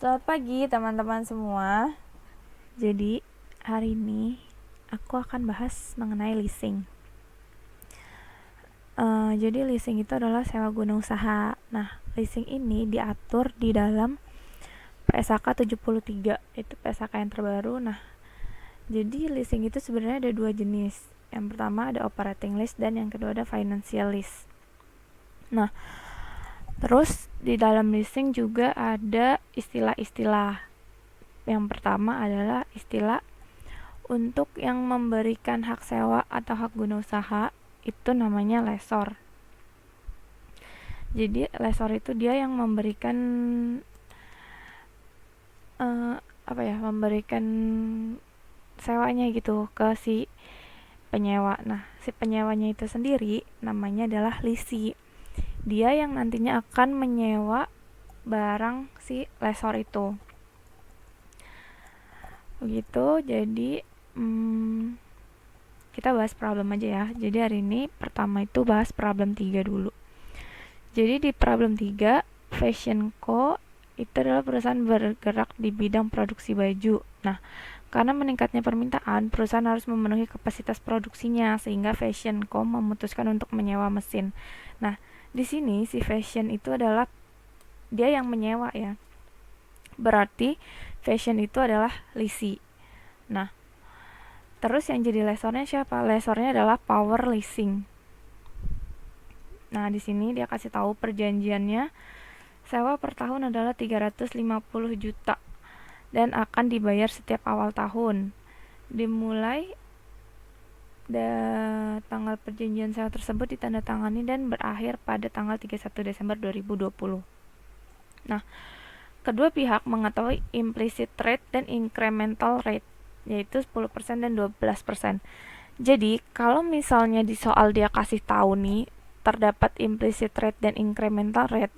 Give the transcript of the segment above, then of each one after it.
Selamat pagi teman-teman semua. Jadi hari ini aku akan bahas mengenai leasing. Jadi leasing itu adalah sewa guna usaha. Nah, leasing ini diatur di dalam PSAK 73, itu PSAK yang terbaru. Nah, jadi leasing itu sebenarnya ada dua jenis. Yang pertama ada operating lease dan yang kedua ada financial lease. Nah, terus di dalam leasing juga ada istilah-istilah. Yang pertama adalah istilah untuk yang memberikan hak sewa atau hak guna usaha, itu namanya lessor. Jadi lessor itu dia yang memberikan memberikan sewanya gitu ke si penyewa. Nah, si penyewanya itu sendiri namanya adalah lessee. Dia yang nantinya akan menyewa barang si lessor itu. Begitu. Jadi kita bahas problem aja ya. Jadi hari ini pertama itu bahas problem 3 dulu. Jadi di problem 3, Fashion Co itu adalah perusahaan bergerak di bidang produksi baju. Nah, karena meningkatnya permintaan, perusahaan harus memenuhi kapasitas produksinya sehingga Fashion Co memutuskan untuk menyewa mesin. Nah, di sini si Fashion itu adalah dia yang menyewa ya. Berarti Fashion itu adalah lessee. Nah, terus yang jadi lessornya siapa? Lessornya adalah Power Leasing. Nah, di sini dia kasih tahu perjanjiannya sewa per tahun adalah 350 juta dan akan dibayar setiap awal tahun. Dimulai tanggal perjanjian sewa tersebut ditandatangani dan berakhir pada tanggal 31 Desember 2020. Nah, kedua pihak mengetahui implicit rate dan incremental rate, yaitu 10% dan 12%. Jadi, kalau misalnya di soal dia kasih tahu nih, terdapat implicit rate dan incremental rate,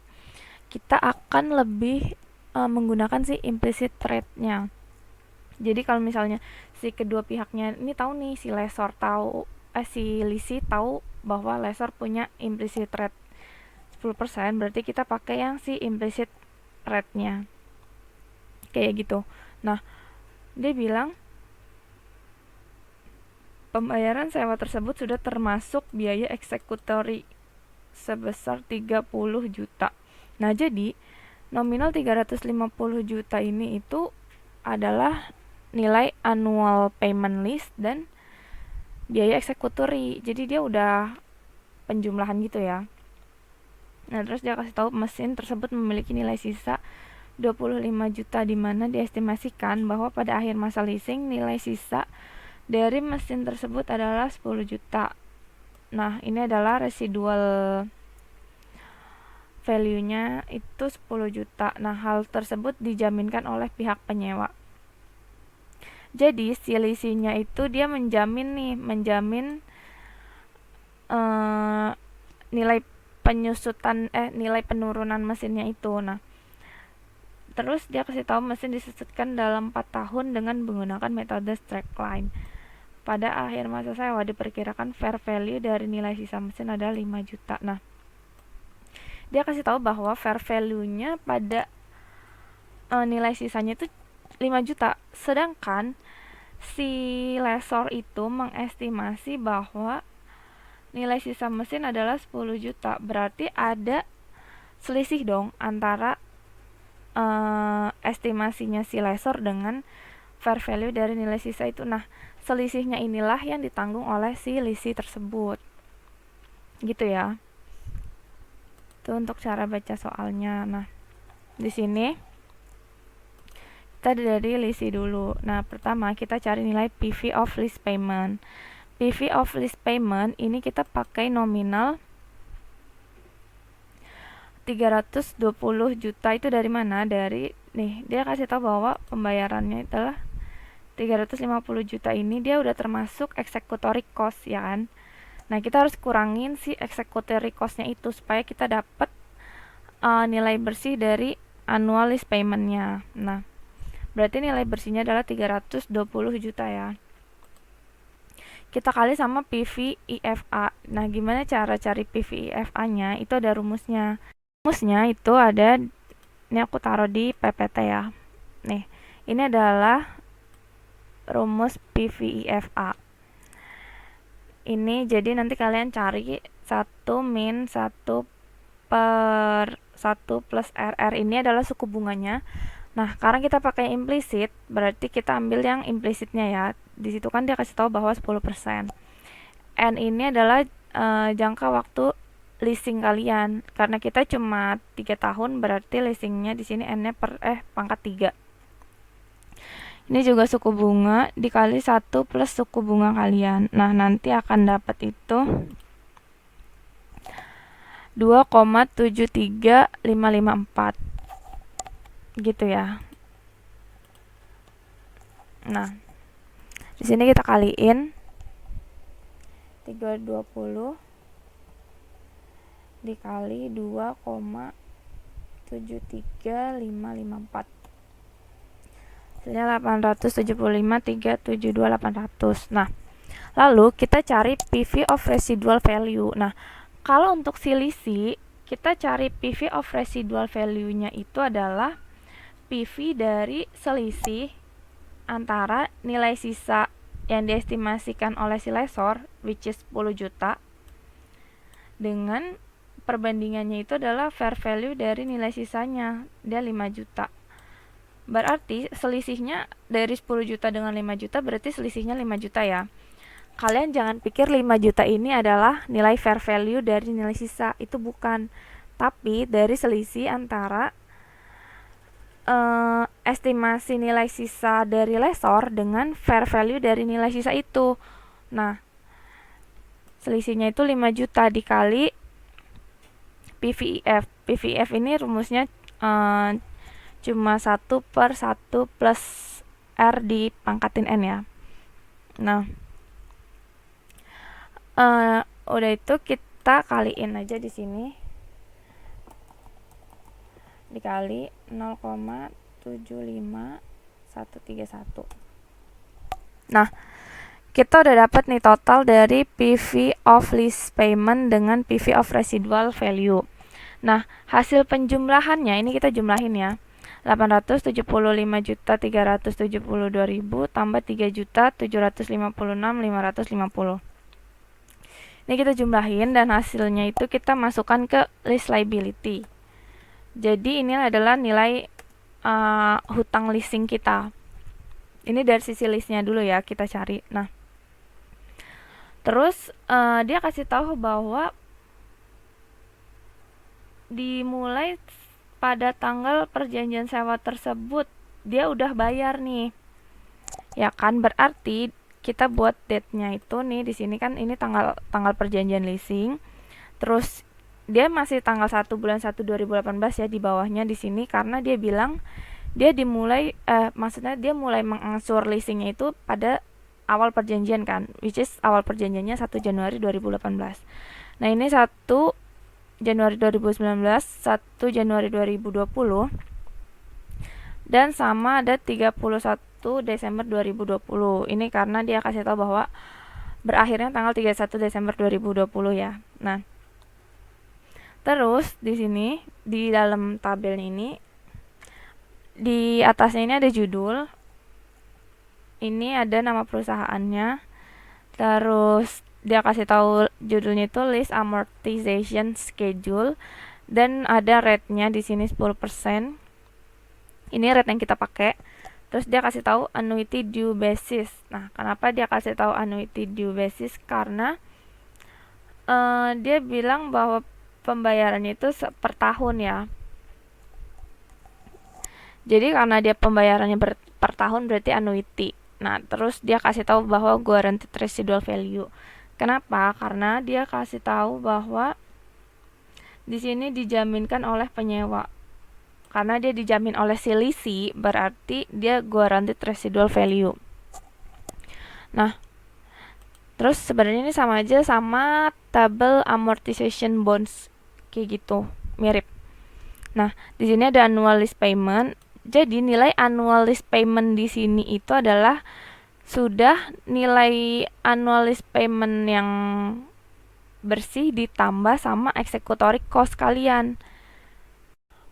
kita akan lebih menggunakan si implicit rate-nya. Jadi kalau misalnya si kedua pihaknya ini tahu nih, si lessor tahu, si lessee tahu bahwa lessor punya implicit rate 10%, berarti kita pakai yang si implicit rate-nya. Kayak gitu. Nah, dia bilang pembayaran sewa tersebut sudah termasuk biaya eksekutori sebesar 30 juta. Nah, jadi nominal 350 juta ini itu adalah nilai annual payment list dan biaya eksekutori. Jadi dia udah penjumlahan gitu ya. Nah, terus dia kasih tahu mesin tersebut memiliki nilai sisa 25 juta, di mana diestimasikan bahwa pada akhir masa leasing nilai sisa dari mesin tersebut adalah 10 juta. Nah, ini adalah residual value-nya itu 10 juta. Nah, hal tersebut dijaminkan oleh pihak penyewa. Jadi, si leasing-nya itu dia menjamin nilai nilai penurunan mesinnya itu. Nah, terus dia kasih tahu mesin disusutkan dalam 4 tahun dengan menggunakan metode straight line. Pada akhir masa sewa diperkirakan fair value dari nilai sisa mesin adalah 5 juta. Nah, dia kasih tahu bahwa fair value-nya pada nilai sisanya itu 5 juta. Sedangkan si lessor itu mengestimasi bahwa nilai sisa mesin adalah 10 juta. Berarti ada selisih dong antara estimasinya si lessor dengan fair value dari nilai sisa itu. Nah, selisihnya inilah yang ditanggung oleh si lessee tersebut. Gitu ya. Itu untuk cara baca soalnya. Nah, di sini kita dari lessee dulu. Nah, pertama kita cari nilai PV of lease payment. PV of lease payment ini kita pakai nominal 320 juta. Itu dari mana? Dari nih, dia kasih tahu bahwa pembayarannya adalah 350 juta ini dia udah termasuk executory cost ya kan. Nah, kita harus kurangin si executory cost-nya itu supaya kita dapat nilai bersih dari annual lease payment-nya. Nah, berarti nilai bersihnya adalah 320 juta ya. Kita kali sama PV-IFA. Nah, gimana cara cari PV-IFA-nya? Itu ada rumusnya. Rumusnya itu ada Ini aku taruh di PPT ya. Nih, ini adalah rumus PVIFA. Ini jadi nanti kalian cari 1 min 1 per 1 plus RR ini adalah suku bunganya. Nah, karena kita pakai implisit, berarti kita ambil yang implisitnya ya. Di situ kan dia kasih tahu bahwa 10%. N ini adalah jangka waktu leasing kalian. Karena kita cuma 3 tahun, berarti leasingnya di sini N-nya pangkat 3. Ini juga suku bunga dikali 1 plus suku bunga kalian. Nah, nanti akan dapat itu 2,73554 gitu ya. Nah, di sini kita kaliin 320 dikali 2,73554. Hasilnya 875,372,800. Nah, lalu kita cari PV of residual value. Nah, kalau untuk selisih, kita cari PV of residual value-nya itu adalah PV dari selisih antara nilai sisa yang diestimasikan oleh si lessor, which is 10 juta, dengan perbandingannya itu adalah fair value dari nilai sisanya, dia 5 juta. Berarti selisihnya dari 10 juta dengan 5 juta, berarti selisihnya 5 juta ya. Kalian jangan pikir 5 juta ini adalah nilai fair value dari nilai sisa, itu bukan. Tapi dari selisih antara estimasi nilai sisa dari lessor dengan fair value dari nilai sisa itu. Nah, selisihnya itu 5 juta dikali PVIF. PVIF ini rumusnya cuma 1 per 1 plus R dipangkatin N ya. Nah, udah itu kita kaliin aja di sini. Dikali 0,75131. Nah, kita udah dapat nih total dari PV of lease payment dengan PV of residual value. Nah, hasil penjumlahannya ini kita jumlahin ya. 875.372.000 tambah 3.756.550. Ini kita jumlahin dan hasilnya itu kita masukkan ke list liability. Jadi ini adalah nilai hutang leasing kita. Ini dari sisi listnya dulu ya kita cari. Nah, terus dia kasih tahu bahwa dimulai pada tanggal perjanjian sewa tersebut dia udah bayar nih. Ya kan, berarti kita buat date-nya itu nih di sini kan ini tanggal perjanjian leasing. Terus dia masih tanggal 1 bulan 1 2018 ya di bawahnya di sini, karena dia bilang dia dimulai maksudnya dia mulai mengangsur leasingnya itu pada awal perjanjian kan, which is awal perjanjiannya 1 Januari 2018. Nah, ini 1 Januari 2019, 1 Januari 2020, dan sama ada 31 Desember 2020. Ini karena dia kasih tahu bahwa berakhirnya tanggal 31 Desember 2020 ya. Nah, terus di sini di dalam tabel ini di atasnya ini ada judul. Ini ada nama perusahaannya. Terus dia kasih tahu judulnya itu list amortization schedule dan ada rate-nya di sini 10%. Ini rate yang kita pakai. Terus dia kasih tahu annuity due basis. Nah, kenapa dia kasih tahu annuity due basis? Karena dia bilang bahwa pembayarannya itu per tahun ya. Jadi karena dia pembayarannya per tahun berarti annuity. Nah, terus dia kasih tahu bahwa guaranteed residual value. Kenapa? Karena dia kasih tahu bahwa di sini dijaminkan oleh penyewa. Karena dia dijamin oleh si leasing, berarti dia guaranteed residual value. Nah, terus sebenarnya ini sama aja sama tabel amortization bonds kayak gitu, mirip. Nah, di sini ada annual lease payment. Jadi nilai annual lease payment di sini itu adalah sudah nilai annual lease payment yang bersih ditambah sama executory cost kalian.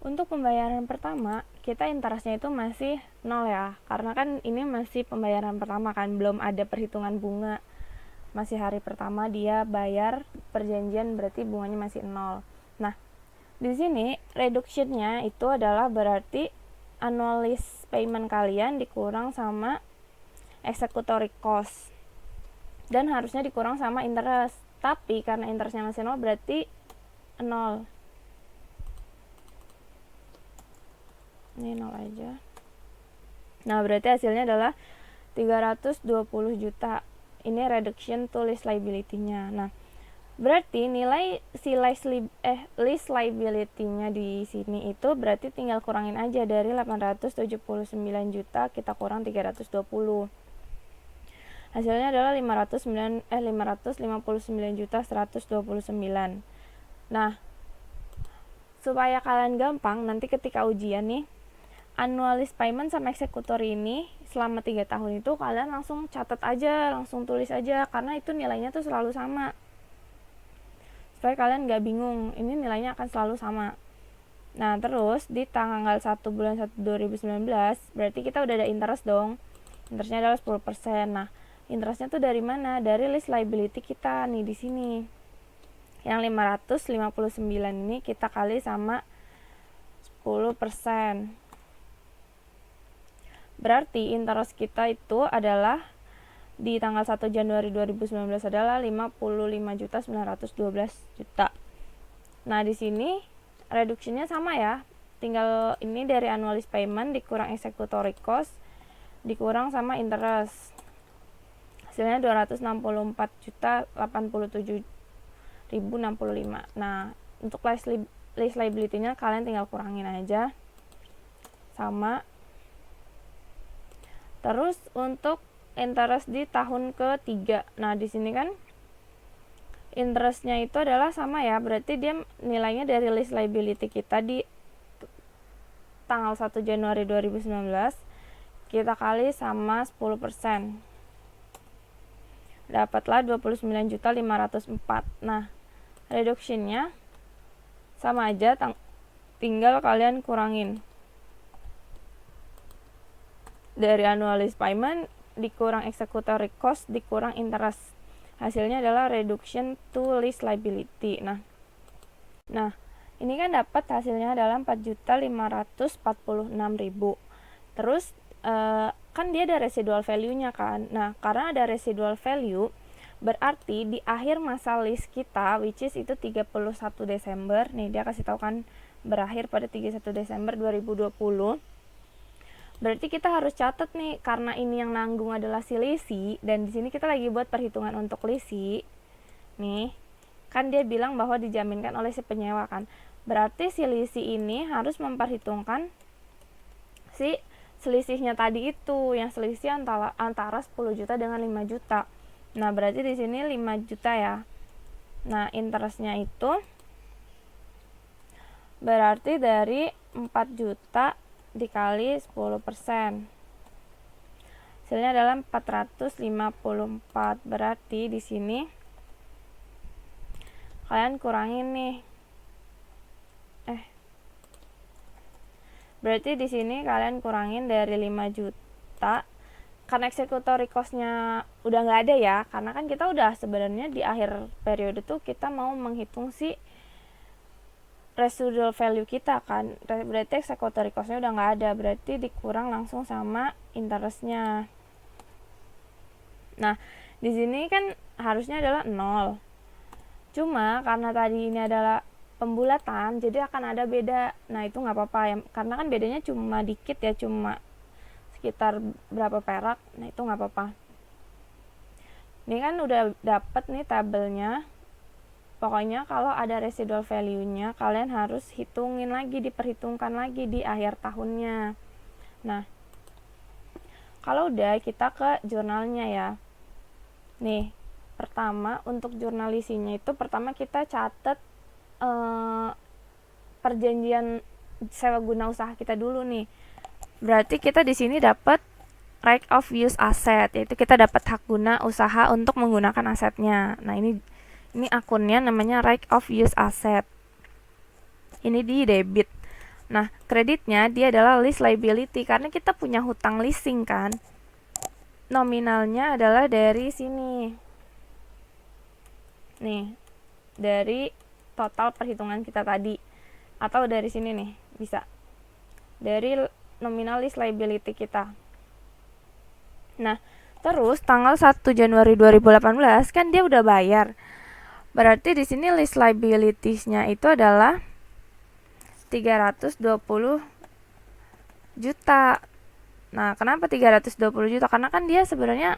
Untuk pembayaran pertama, kita interestnya itu masih 0 ya, karena kan ini masih pembayaran pertama kan, belum ada perhitungan bunga. Masih hari pertama dia bayar perjanjian, berarti bunganya masih 0. Nah, di sini reductionnya itu adalah berarti annual lease payment kalian dikurang sama executory cost. Dan harusnya dikurang sama interest. Tapi karena interestnya masih 0 berarti 0. Ini 0 aja. Nah, berarti hasilnya adalah 320 juta. Ini reduction to lease liability-nya. Nah, berarti nilai si lease liability-nya di sini itu berarti tinggal kurangin aja dari 879 juta kita kurang 320. Hasilnya adalah 559 juta 129. Nah, supaya kalian gampang nanti ketika ujian nih, annual lease payment sama executory ini selama 3 tahun itu kalian langsung catat aja, langsung tulis aja, karena itu nilainya tuh selalu sama. Supaya kalian gak bingung, ini nilainya akan selalu sama. Nah, terus di tanggal 1 bulan 1 2019 berarti kita udah ada interest dong. Interestnya adalah 10%. Nah, interestnya tuh dari mana? Dari lease liability kita nih di sini. Yang 559 ini kita kali sama 10%. Berarti interest kita itu adalah di tanggal 1 Januari 2019 adalah 55.912 juta. Nah, di sini reduksinya sama ya. Tinggal ini dari annual lease payment dikurang executory cost dikurang sama interest. Hasilnya 264.087.065. Nah, untuk lease liability-nya kalian tinggal kurangin aja. Sama. Terus untuk interest di tahun ketiga. Nah, di sini kan interestnya itu adalah sama ya, berarti dia nilainya dari lease liability kita di tanggal 1 Januari 2019 kita kali sama 10%. Dapatlah 29.504. Nah, reductionnya sama aja, tinggal kalian kurangin dari annual lease payment dikurang executory cost dikurang interest. Hasilnya adalah reduction to lease liability. Nah, ini kan dapat hasilnya adalah 4.546.000. Terus kan dia ada residual value-nya kan. Nah, karena ada residual value berarti di akhir masa lease kita, which is itu 31 Desember. Nih, dia kasih tahu kan berakhir pada 31 Desember 2020. Berarti kita harus catat nih, karena ini yang nanggung adalah si lisi, dan di sini kita lagi buat perhitungan untuk lisi. Nih, kan dia bilang bahwa dijaminkan oleh si penyewa kan. Berarti si lisi ini harus memperhitungkan si selisihnya tadi itu, yang selisih antara 10 juta dengan 5 juta. Nah, berarti di sini 5 juta ya. Nah, interestnya itu berarti dari 4 juta dikali 10%. Hasilnya adalah 454. Berarti di sini kalian kurangin nih. Berarti di sini kalian kurangin dari 5 juta. Karena executory cost-nya udah nggak ada ya, karena kan kita udah sebenarnya di akhir periode tuh kita mau menghitung si residual value kita kan, berarti executory cost-nya udah nggak ada, berarti dikurang langsung sama interest-nya. Nah, di sini kan harusnya adalah 0. Cuma karena tadi ini adalah pembulatan, jadi akan ada beda. Nah, itu nggak apa-apa ya, karena kan bedanya cuma dikit ya, cuma sekitar berapa perak. Nah, itu nggak apa-apa. Ini kan udah dapet nih tabelnya. Pokoknya kalau ada residual value-nya, kalian harus hitungin lagi, diperhitungkan lagi di akhir tahunnya. Nah, kalau udah, kita ke jurnalnya ya. Nih, pertama untuk jurnal isinya itu, pertama kita catat perjanjian sewa guna usaha kita dulu nih. Berarti kita di sini dapat right of use asset, yaitu kita dapat hak guna usaha untuk menggunakan asetnya. Nah, ini akunnya namanya right of use asset. Ini di debit. Nah, kreditnya dia adalah lease liability karena kita punya hutang leasing kan. Nominalnya adalah dari sini. Nih, dari total perhitungan kita tadi. Atau dari sini nih, bisa. Dari nominal lease liability kita. Nah, terus tanggal 1 Januari 2018 kan dia udah bayar. Berarti di sini lease liabilities-nya itu adalah 320 juta. Nah, kenapa 320 juta? Karena kan dia sebenarnya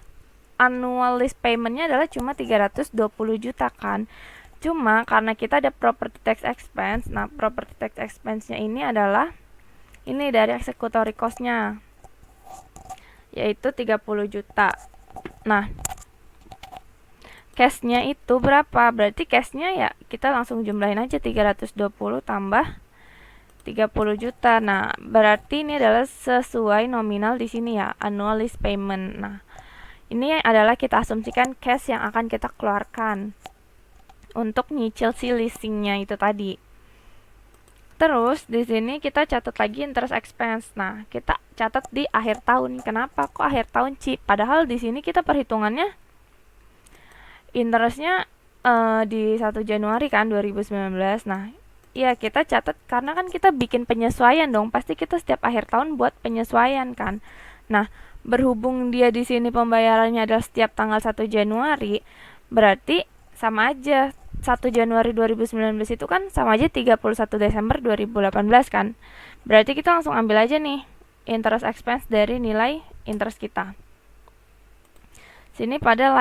annual lease payment-nya adalah cuma 320 juta kan. Cuma karena kita ada property tax expense. Nah, property tax expense-nya ini adalah ini dari executory cost-nya, yaitu 30 juta. Nah, cash-nya itu berapa? Berarti cash-nya ya kita langsung jumlahin aja 320 tambah 30 juta. Nah, berarti ini adalah sesuai nominal di sini ya, annual lease payment. Nah, ini adalah kita asumsikan cash yang akan kita keluarkan untuk nyicil si leasingnya itu tadi. Terus di sini kita catat lagi interest expense. Nah, kita catat di akhir tahun. Kenapa kok akhir tahun, Ci? Padahal di sini kita perhitungannya interestnya di 1 Januari kan 2019. Nah, iya kita catat karena kan kita bikin penyesuaian dong. Pasti kita setiap akhir tahun buat penyesuaian kan. Nah, berhubung dia di sini pembayarannya adalah setiap tanggal 1 Januari, berarti sama aja 1 Januari 2019 itu kan sama aja 31 Desember 2018 kan. Berarti kita langsung ambil aja nih interest expense dari nilai interest kita. Sini pada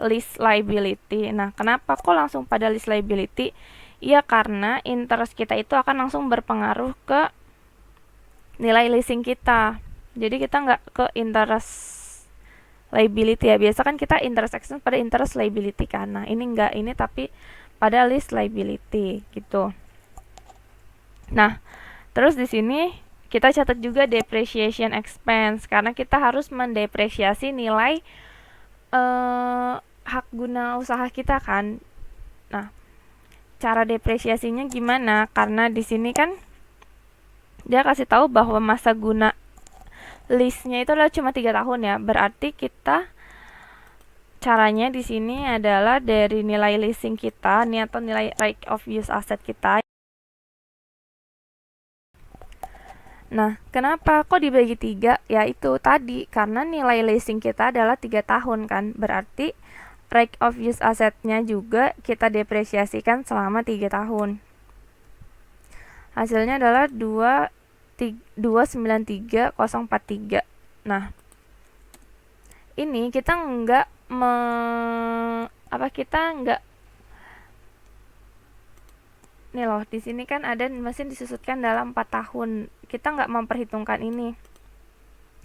lease liability. Nah, kenapa kok langsung pada lease liability? Iya, karena interest kita itu akan langsung berpengaruh ke nilai leasing kita. Jadi kita nggak ke interest liability ya. Biasa kan kita interest expense pada interest liability kan. Nah, ini enggak, ini tapi pada lease liability gitu. Nah, terus di sini kita catat juga depreciation expense karena kita harus mendepresiasi nilai hak guna usaha kita kan. Nah, cara depresiasinya gimana? Karena di sini kan dia kasih tahu bahwa masa guna lease-nya itu adalah cuma 3 tahun ya. Berarti kita caranya di sini adalah dari nilai leasing kita, nih atau nilai right of use asset kita. Nah, kenapa kok dibagi 3? Ya itu tadi, karena nilai leasing kita adalah 3 tahun kan. Berarti right of use asset-nya juga kita depresiasikan selama 3 tahun. Hasilnya adalah 293.043. Nah, ini kita nggak nih loh, di sini kan ada mesin disusutkan dalam 4 tahun. Kita nggak memperhitungkan ini.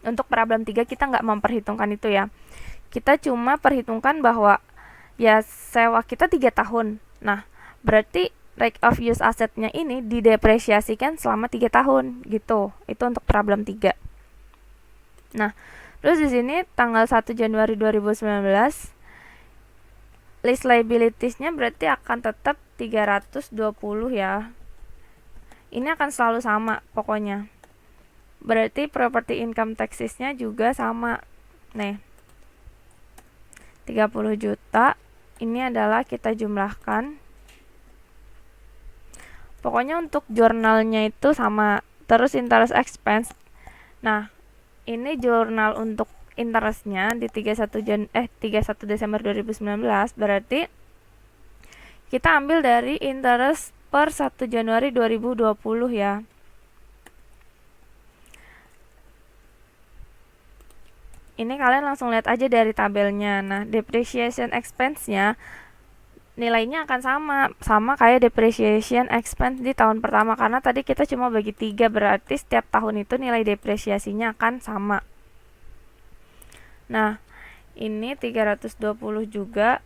Untuk problem 3 kita nggak memperhitungkan itu ya. Kita cuma perhitungkan bahwa ya sewa kita 3 tahun. Nah, berarti right of use asset-nya ini didepresiasikan selama 3 tahun gitu. Itu untuk problem 3. Nah, terus di sini tanggal 1 Januari 2019 lease liabilities-nya berarti akan tetap 320 ya. Ini akan selalu sama pokoknya. Berarti property income taxes-nya juga sama. Nih. 30 juta. Ini adalah kita jumlahkan. Pokoknya untuk jurnalnya itu sama. Terus interest expense. Nah, ini jurnal untuk interestnya di 31 Desember 2019 berarti kita ambil dari interest per 1 Januari 2020 ya. Ini kalian langsung lihat aja dari tabelnya. Nah, depreciation expense-nya nilainya akan sama kayak depreciation expense di tahun pertama karena tadi kita cuma bagi 3 berarti setiap tahun itu nilai depresiasinya akan sama. Nah, ini 320 juga.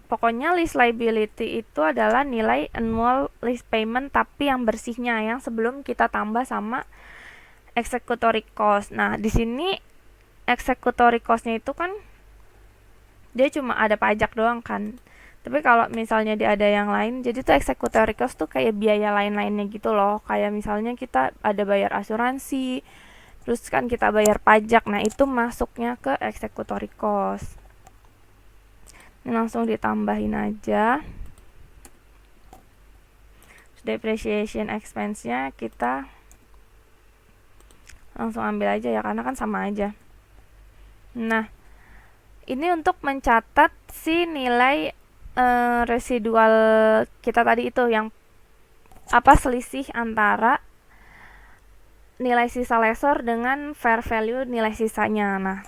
Pokoknya lease liability itu adalah nilai annual lease payment tapi yang bersihnya yang sebelum kita tambah sama executory cost. Nah, di sini executory cost-nya itu kan dia cuma ada pajak doang kan. Tapi kalau misalnya dia ada yang lain, jadi tuh executory cost tuh kayak biaya lain-lainnya gitu loh. Kayak misalnya kita ada bayar asuransi, terus kan kita bayar pajak. Nah, itu masuknya ke executory cost. Ini langsung ditambahin aja. Depreciation expense-nya kita langsung ambil aja ya, karena kan sama aja. Nah, ini untuk mencatat si nilai residual kita tadi itu, yang selisih antara nilai sisa lessor dengan fair value nilai sisanya. Nah,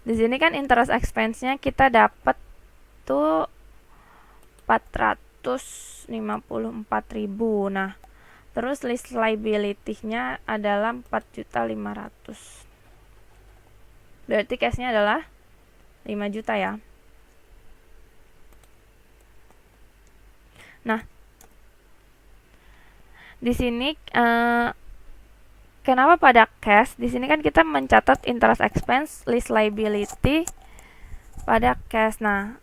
di sini kan interest expense-nya kita dapat tuh 454.000. Nah, terus list liability-nya adalah 4.500.000. Berarti cash-nya adalah 5 juta ya. Nah, di sini kenapa pada cash? Di sini kan kita mencatat interest expense, list liability pada cash. Nah,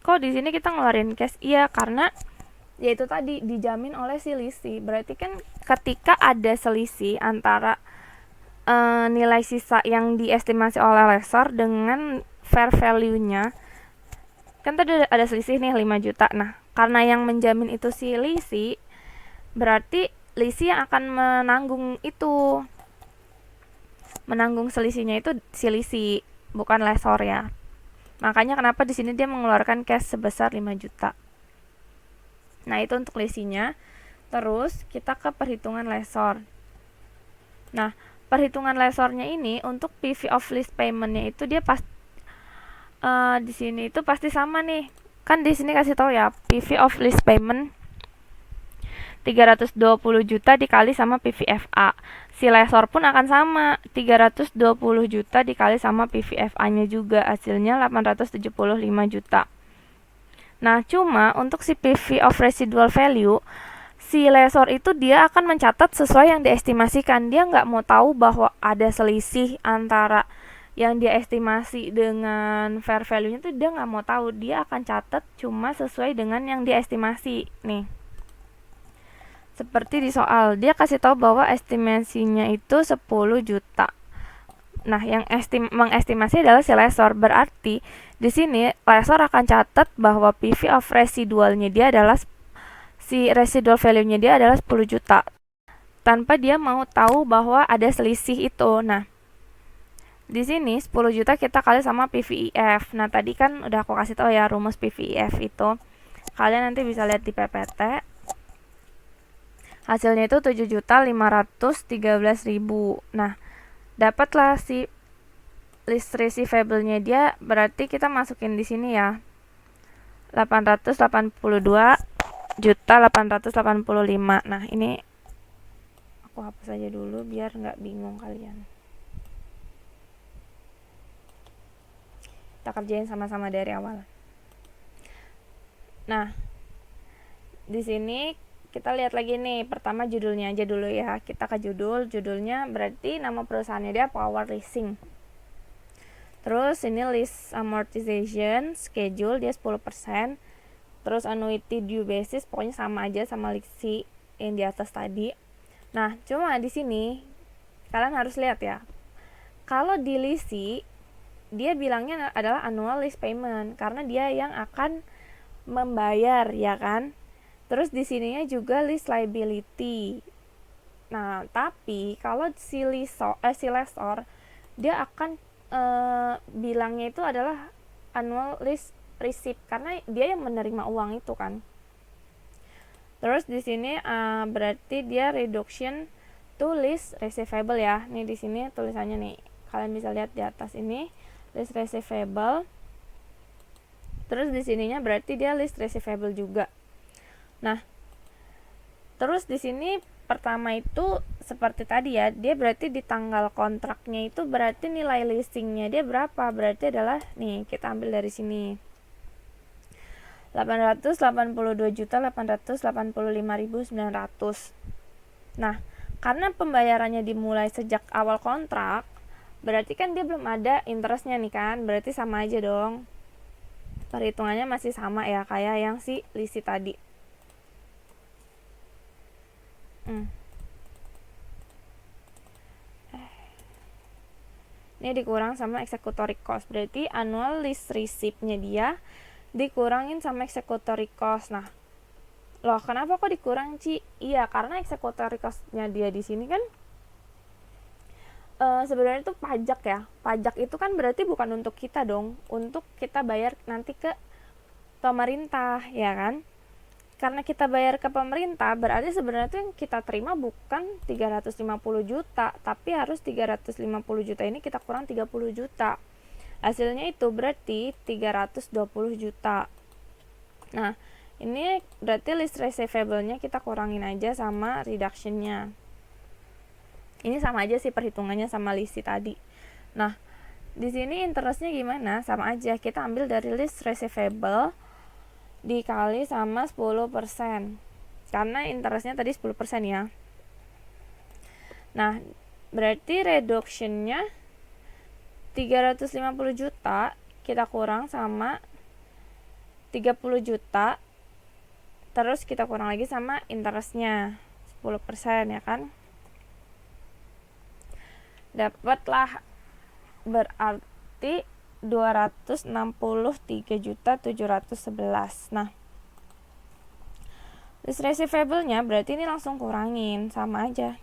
kok di sini kita ngeluarin cash? Iya, karena yaitu tadi dijamin oleh si lisi. Berarti kan ketika ada selisih antara nilai sisa yang diestimasi oleh lessor dengan fair value-nya, kan tadi ada selisih nih 5 juta. Nah, karena yang menjamin itu si lisi, berarti lisi yang akan menanggung selisihnya itu si lisi, bukan lessor ya. Makanya kenapa di sini dia mengeluarkan cash sebesar 5 juta. Nah, itu untuk lisinya. Terus kita ke perhitungan lessor. Nah, perhitungan lessornya ini untuk PV of lease payment-nya itu dia di sini itu pasti sama nih. Kan di sini kasih tahu ya, PV of lease payment 320 juta dikali sama PVFA. Si lessor pun akan sama, 320 juta dikali sama PVFA-nya juga, hasilnya 875 juta. Nah, cuma untuk si PV of residual value, si lessor itu dia akan mencatat sesuai yang diestimasikan. Dia nggak mau tahu bahwa ada selisih antara yang dia estimasi dengan fair value-nya, tuh dia nggak mau tahu. Dia akan catat cuma sesuai dengan yang dia estimasi. Nih, seperti di soal, dia kasih tahu bahwa estimasinya itu 10 juta. Nah, yang mengestimasi adalah si lessor. Berarti di sini lessor akan catat bahwa PV of residualnya dia adalah si residual value-nya dia adalah 10 juta. Tanpa dia mau tahu bahwa ada selisih itu. Nah, di sini 10 juta kita kali sama PVIF. Nah, tadi kan udah aku kasih tahu ya rumus PVIF itu. Kalian nanti bisa lihat di PPT. Hasilnya itu 7.513.000. Nah, dapatlah si list receivable-nya dia, berarti kita masukin di sini ya. 882.885. Nah, ini aku hapus aja dulu biar nggak bingung kalian. Kita kerjain sama-sama dari awal. Nah, di sini kita lihat lagi nih, pertama judulnya aja dulu ya. Kita ke judulnya berarti nama perusahaannya dia Power Leasing. Terus ini list amortization schedule dia 10%. Terus annuity due basis pokoknya sama aja sama lisi yang di atas tadi. Nah, cuma di sini kalian harus lihat ya. Kalau di lisi dia bilangnya adalah annual lease payment karena dia yang akan membayar ya kan. Terus di sininya juga lease liability. Nah, tapi kalau si lessor dia akan bilangnya itu adalah annual lease receipt karena dia yang menerima uang itu kan. Terus di sini berarti dia reduction to lease receivable ya. Nih di sini tulisannya nih. Kalian bisa lihat di atas ini lease receivable. Terus di sininya berarti dia lease receivable juga. Nah, terus di sini pertama itu seperti tadi ya, dia berarti di tanggal kontraknya itu berarti nilai leasingnya dia berapa? Berarti adalah nih, kita ambil dari sini 882.885.900. Nah, karena pembayarannya dimulai sejak awal kontrak, berarti kan dia belum ada interestnya nih kan, berarti sama aja dong. Perhitungannya masih sama ya, kayak yang si lisi tadi. Ini dikurang sama executory cost. Berarti annual list receipt-nya dia dikurangin sama executory cost. Nah, loh kenapa kok dikurang, Ci? Iya, karena executory cost-nya dia di sini kan sebenarnya itu pajak ya. Pajak itu kan berarti bukan untuk kita dong, untuk kita bayar nanti ke pemerintah, ya kan? Karena kita bayar ke pemerintah, berarti sebenarnya itu yang kita terima bukan 350 juta, tapi harus 350 juta ini kita kurang 30 juta. Hasilnya itu berarti 320 juta. Nah, ini berarti list receivable-nya kita kurangin aja sama reduction-nya. Ini sama aja sih perhitungannya sama lisi tadi. Nah, di sini interest-nya gimana? Sama aja, kita ambil dari list receivable dikali sama 10%. Karena interest-nya tadi 10% ya. Nah, berarti reduction-nya 350 juta kita kurang sama 30 juta. Terus kita kurang lagi sama interest-nya 10% ya kan? Dapatlah berarti 263.711. Nah, list receivable-nya berarti ini langsung kurangin, sama aja.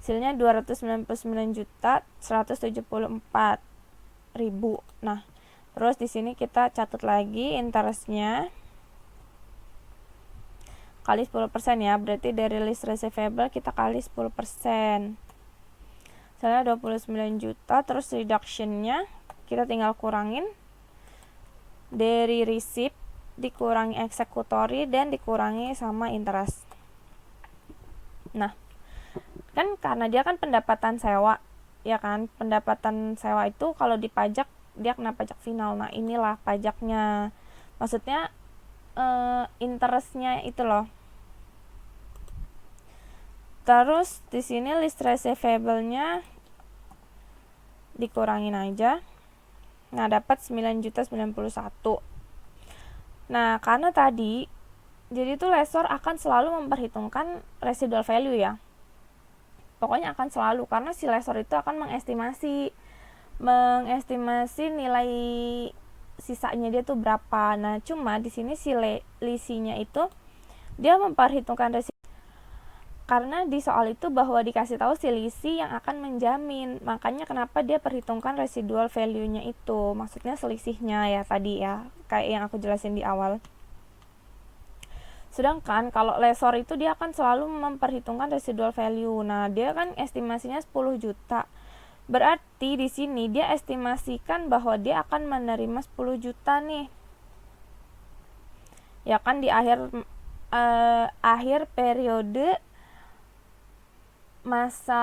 Hasilnya 299.174.000. Nah, terus di sini kita catat lagi interest-nya kali 10% ya, berarti dari list receivable kita kali 10%. Misalnya 29 juta, terus reduction-nya kita tinggal kurangin dari receipt, dikurangi executory, dan dikurangi sama interest. Nah, kan karena dia kan pendapatan sewa, ya kan, pendapatan sewa itu kalau dipajak, dia kena pajak final. Nah, inilah pajaknya, maksudnya interestnya itu loh. Terus di sini list receivable-nya dikurangin aja. Nah, dapat 9.091. Nah, karena tadi jadi itu lessor akan selalu memperhitungkan residual value ya. Pokoknya akan selalu, karena si lessor itu akan mengestimasi nilai sisanya dia tuh berapa. Nah, cuma di sini si lisinya itu dia memperhitungkan karena di soal itu bahwa dikasih tahu si lisi yang akan menjamin, makanya kenapa dia perhitungkan residual value-nya itu, maksudnya selisihnya ya tadi ya, kayak yang aku jelasin di awal. Sedangkan kalau lessor itu dia akan selalu memperhitungkan residual value. Nah, dia kan estimasinya 10 juta. Berarti di sini dia estimasikan bahwa dia akan menerima 10 juta nih. Ya kan di akhir periode masa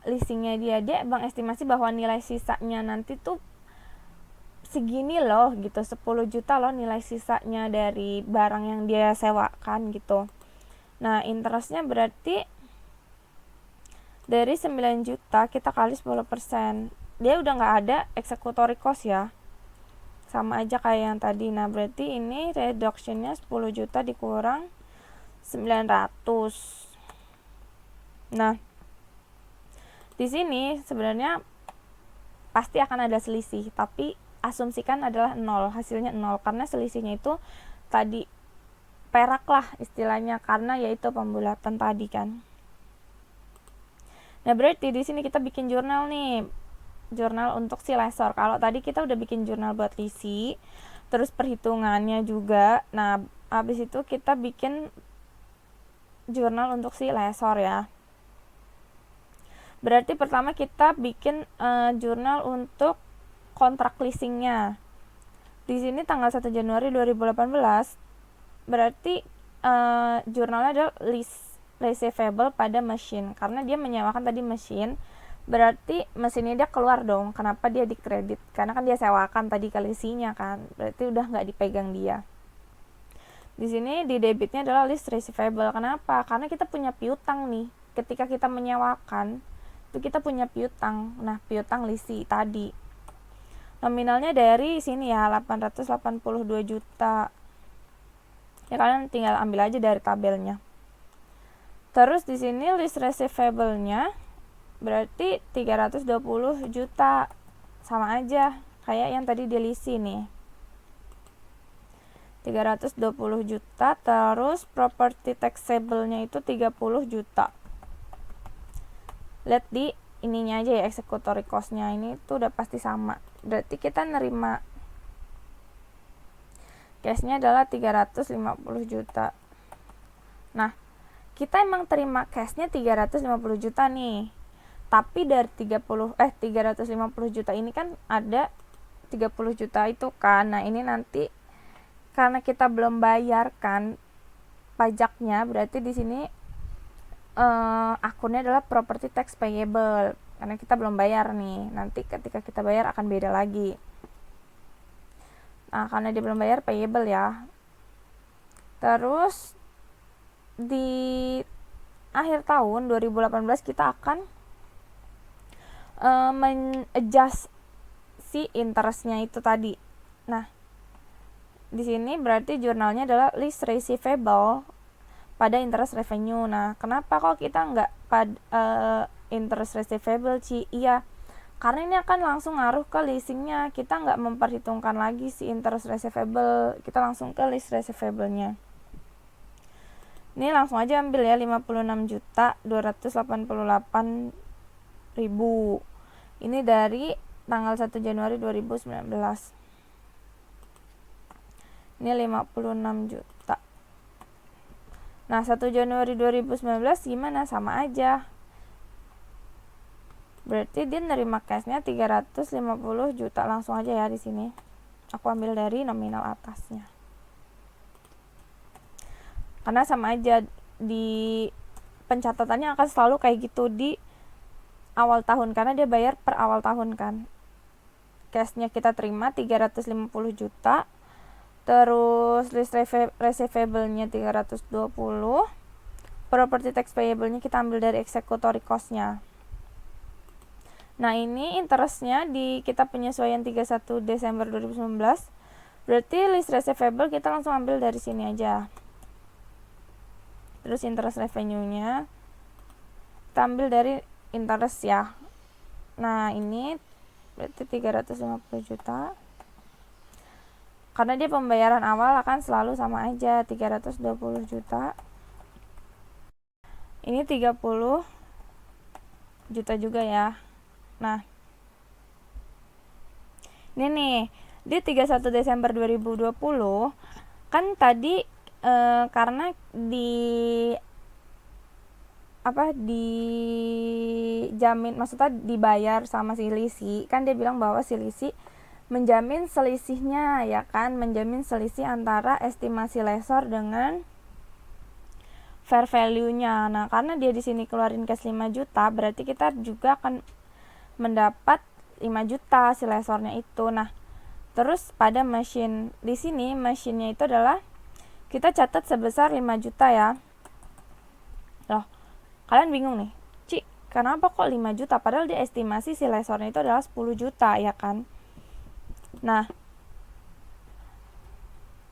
leasingnya dia mengestimasi bahwa nilai sisanya nanti tuh segini loh gitu, 10 juta loh nilai sisanya dari barang yang dia sewakan gitu. Nah, interestnya berarti dari 9 juta kita kali 10%, dia udah gak ada executory cost ya, sama aja kayak yang tadi. Nah, berarti ini reductionnya 10 juta dikurang 900. Nah, di sini sebenarnya pasti akan ada selisih, tapi asumsikan adalah 0, hasilnya 0 karena selisihnya itu tadi perak lah istilahnya, karena yaitu pembulatan tadi kan. Nah, berarti di sini kita bikin jurnal nih, jurnal untuk si lessor. Kalau tadi kita udah bikin jurnal buat lisi, terus perhitungannya juga. Nah, habis itu kita bikin jurnal untuk si lessor ya. Berarti pertama kita bikin jurnal untuk kontrak leasingnya. Di sini tanggal 1 Januari 2018, berarti jurnalnya adalah list receivable pada mesin, karena dia menyewakan tadi mesin, berarti mesinnya dia keluar dong. Kenapa dia dikredit? Karena kan dia sewakan tadi ke leasingnya kan, berarti udah nggak dipegang dia. Di sini di debitnya adalah list receivable. Kenapa? Karena kita punya piutang nih. Ketika kita menyewakan, itu kita punya piutang. Nah, piutang lisi tadi. nominalnya dari sini ya, 882 juta. Ya kalian tinggal ambil aja dari tabelnya. Terus di sini list receivable-nya berarti 320 juta. Sama aja kayak yang tadi di list nih. 320 juta, terus property taxable-nya itu 30 juta. Lihat di ininya aja ya, executory cost-nya ini tuh udah pasti sama. Berarti kita nerima cash-nya adalah 350 juta. Nah, kita emang terima cash-nya 350 juta nih. Tapi dari 350 juta ini kan ada 30 juta itu kan. Nah, ini nanti karena kita belum bayarkan pajaknya, berarti di sini akunnya adalah property tax payable karena kita belum bayar nih. Nanti ketika kita bayar akan beda lagi. Nah, karena dia belum bayar payable ya. Terus di akhir tahun 2018 kita akan adjust si interestnya itu tadi. Nah, di sini berarti jurnalnya adalah list receivable pada interest revenue. Nah, kenapa kok kita nggak interest receivable, Ci? Iya, karena ini akan langsung ngaruh ke leasingnya. Kita nggak memperhitungkan lagi si interest receivable, kita langsung ke list receivable-nya. Ini langsung aja ambil ya, 56.288.000. Ini dari tanggal 1 Januari 2019. Ini 56 juta. Nah, 1 Januari 2019 gimana? Sama aja. Berarti dia nerima cashnya 350 juta. Langsung aja ya di sini. Aku ambil dari nominal atasnya. Karena sama aja, di pencatatannya akan selalu kayak gitu di awal tahun, karena dia bayar per awal tahun kan. Cashnya kita terima 350 juta. Terus list receivable-nya 320. Property tax payable-nya kita ambil dari executory cost-nya. Nah, ini interest-nya di kita penyesuaian 31 Desember 2019. Berarti list receivable kita langsung ambil dari sini aja. Terus interest revenue-nya kita ambil dari interest ya. Nah, ini berarti 350 juta. Karena dia pembayaran awal akan selalu sama aja, 320 juta. Ini 30 juta juga ya. Nah, ini nih, di 31 Desember 2020 kan tadi karena dijamin, maksudnya dibayar sama si Lisi, kan dia bilang bahwa si Lisi menjamin selisihnya ya kan, menjamin selisih antara estimasi lessor dengan fair value-nya. Nah, karena dia di sini keluarin cash 5 juta, berarti kita juga akan mendapat 5 juta si lessornya itu. Nah, terus pada machine di sini, machine-nya itu adalah kita catat sebesar 5 juta ya. Loh, kalian bingung nih, Ci, kenapa kok 5 juta? Padahal di estimasi si lessornya itu adalah 10 juta ya kan. Nah,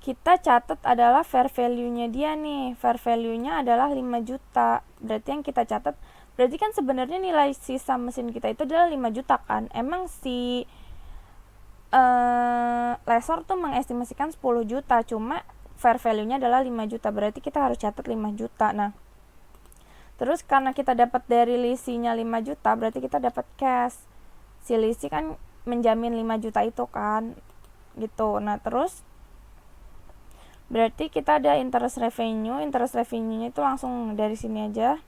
kita catat adalah fair value-nya dia nih. Fair value-nya adalah 5 juta. Berarti yang kita catat, berarti kan sebenarnya nilai sisa mesin kita itu adalah 5 juta kan. Emang si lessor tuh mengestimasikan 10 juta, cuma fair value-nya adalah 5 juta. Berarti kita harus catat 5 juta. Nah, terus karena kita dapat dari lisinya 5 juta, berarti kita dapat cash. Si lisi kan menjamin 5 juta itu kan, gitu. Nah, terus berarti kita ada interest revenue-nya itu langsung dari sini aja.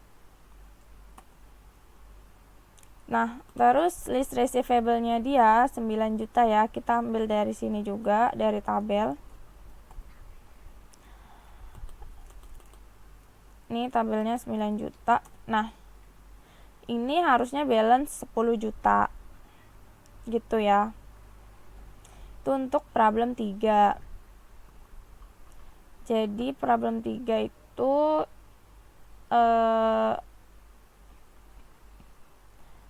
Nah, terus list receivable-nya dia 9 juta ya, kita ambil dari sini juga, dari tabel. Ini tabelnya 9 juta. Nah, ini harusnya balance 10 juta. Gitu ya. Itu untuk problem 3. Jadi problem 3 itu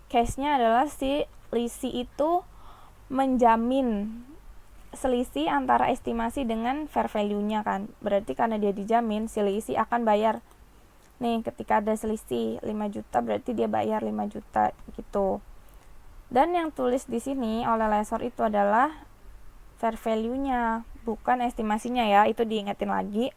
case-nya adalah si Lisi itu menjamin selisih antara estimasi dengan fair value-nya kan. Berarti karena dia dijamin, selisih akan bayar. Nih, ketika ada selisih 5 juta berarti dia bayar 5 juta gitu. Dan yang tulis di sini oleh lessor itu adalah fair value-nya, bukan estimasinya ya. Itu diingetin lagi.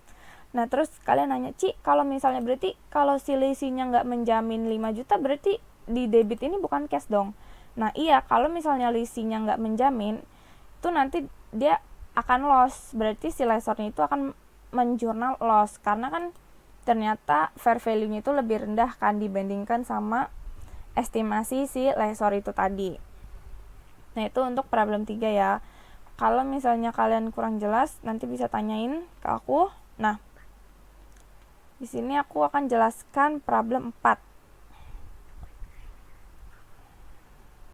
Nah, terus kalian nanya, "Ci, kalau misalnya berarti kalau selisihnya nggak menjamin 5 juta berarti di debit ini bukan cash dong?" Nah, iya, kalau misalnya selisihnya nggak menjamin, itu nanti dia akan loss. Berarti si lessornya itu akan menjurnal loss karena kan ternyata fair value-nya itu lebih rendah kan dibandingkan sama estimasi si lessor itu tadi. Nah, itu untuk problem 3 ya. Kalau misalnya kalian kurang jelas, nanti bisa tanyain ke aku. Nah, di sini aku akan jelaskan problem 4.